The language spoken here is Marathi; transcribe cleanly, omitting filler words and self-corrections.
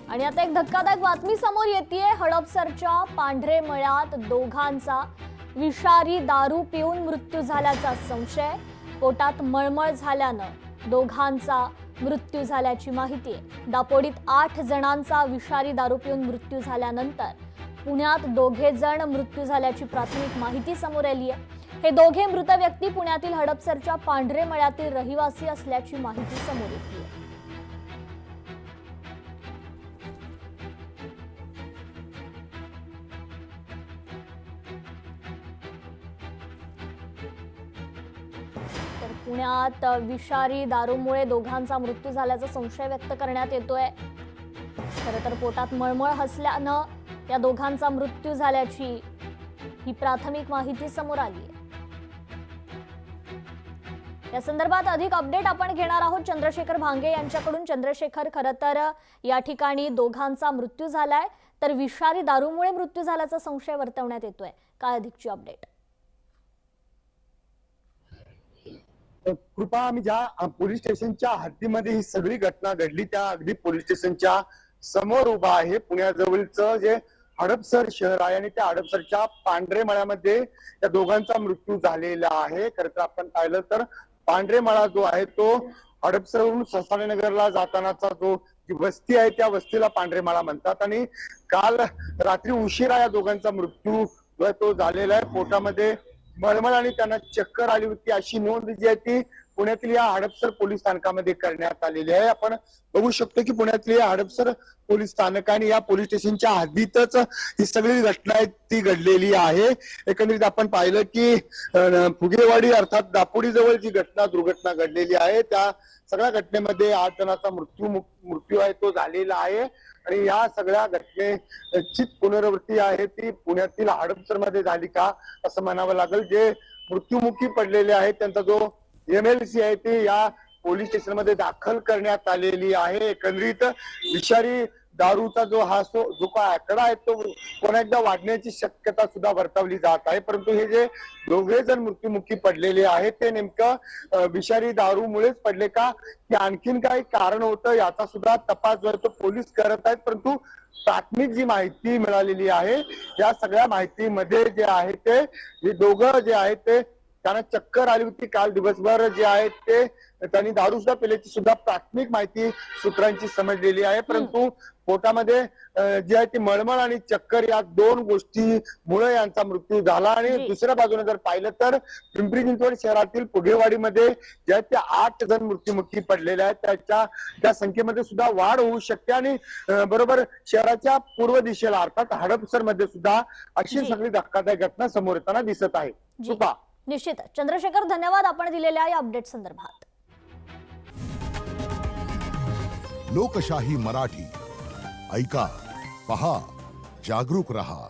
आणि आता एक धक्कादायक बातमी समोर येतेय। हडपसरच्या पांढरे मळ्यात दोघांचा विषारी दारू पिऊन मृत्यू झाल्याचा संशय। पोटात मळमळ झाल्यानं दोघांचा मृत्यू झाल्याची माहिती आहे। दापोडीत 8 जणांचा विषारी दारू पिऊन मृत्यू झाल्यानंतर पुण्यात दोघे जण मृत्यू झाल्याची प्राथमिक माहिती समोर आली आहे। हे दोघे मृत व्यक्ती पुण्यातील हडपसरच्या पांढरे मळ्यातील रहिवासी असल्याची माहिती समोर येते। तर पुण्यात विषारी दारूमुळे दोघांचा मृत्यू झाल्याचा संशय व्यक्त करण्यात येतोय। खरं तर पोटात मळमळ असल्यानं या दोघांचा मृत्यू झाल्याची ही प्राथमिक माहिती समोर आली आहे। या संदर्भात अधिक अपडेट आपण घेणार आहोत चंद्रशेखर भांगे यांच्याकडून। चंद्रशेखर, खरं तर या ठिकाणी दोघांचा मृत्यू झालाय, तर विषारी दारूमुळे मृत्यू झाल्याचा संशय वर्तवण्यात येतोय। काय अधिकची अपडेट? कृपा, आम्ही ज्या पोलीस स्टेशनच्या हद्दीमध्ये ही सगळी घटना घडली त्या अगदी पोलीस स्टेशनच्या समोर उभा आहे। पुण्याजवळचं जे हडपसर शहर आहे आणि त्या हडपसरच्या पांढरे मळ्यामध्ये त्या दोघांचा मृत्यू झालेला आहे। खरं तर आपण पाहिलं तर पांढरे मळा जो आहे तो हडपसरवरून ससाणेनगरला जातानाचा जो जी वस्ती आहे त्या वस्तीला पांढरे मळा म्हणतात। आणि काल रात्री उशिरा या दोघांचा मृत्यू तो झालेला आहे। पोटामध्ये मळमळ आणि त्यांना चक्कर आली होती अशी नोंद जी आहे ती पुण्यातील या हडपसर पोलीस स्थानकामध्ये करण्यात आलेली आहे। आपण बघू शकतो की पुण्यातील हडपसर पोलीस स्थानक आणि या पोलीस स्टेशनच्या हद्दीतच ही सगळी घटना आहे ती घडलेली आहे। एकंदरीत आपण पाहिलं की फुगेवाडी अर्थात दापोडी जवळ जी दुर्घटना घडलेली आहे त्या सगळ्या घटनेमध्ये 8 जणांचा मृत्यू आहे तो झालेला आहे। आणि या सगळ्या घटनेची पुनरावृत्ती आहे ती पुण्यातील हडपसर मध्ये झाली का असं म्हणावं लागेल। जे मृत्युमुखी पडलेले आहेत त्यांचा जो MLC आहे ते या पोलीस स्टेशन मध्ये दाखल करण्यात आलेली आहे। एकंदरीत विषारी दारूचा जो आकडा आहे तो पुन्हा एकदा वाढण्याची शक्यता सुद्धा वर्तवली जात आहे। परंतु हे जे दोघे जण मृत्युमुखी पडलेले आहेत ते नेमकं विषारी दारूमुळेच पडले का की आणखीन काही कारण होतं याचा सुद्धा तपास जो आहे तो पोलीस करत आहेत। परंतु प्राथमिक जी माहिती मिळालेली आहे या सगळ्या माहितीमध्ये जे आहे ते हे दोघं जे आहेत ते त्यांना चक्कर आली होती काल दिवसभर जे आहे ते त्यांनी दारू सुद्धा पिल्याची सुद्धा प्राथमिक माहिती सूत्रांची समजलेली आहे। परंतु पोटामध्ये जे आहे ती मळमळ आणि चक्कर या दोन गोष्टीमुळे यांचा मृत्यू झाला। आणि दुसऱ्या बाजूने जर पाहिलं तर पिंपरी चिंचवड शहरातील फुगेवाडीमध्ये जे आहेत ते 8 जण मृत्युमुखी पडलेले आहेत त्या संख्येमध्ये सुद्धा वाढ होऊ शकते। आणि बरोबर शहराच्या पूर्व दिशेला अर्थात हडपसर मध्ये सुद्धा अशी सगळी धक्कादायक घटना समोर येताना दिसत आहे। कृपा, निश्चित चंद्रशेखर, धन्यवाद आपण दिलेल्या या अपडेट संदर्भात। लोकशाही मराठी ऐका, पहा, जागरूक रहा।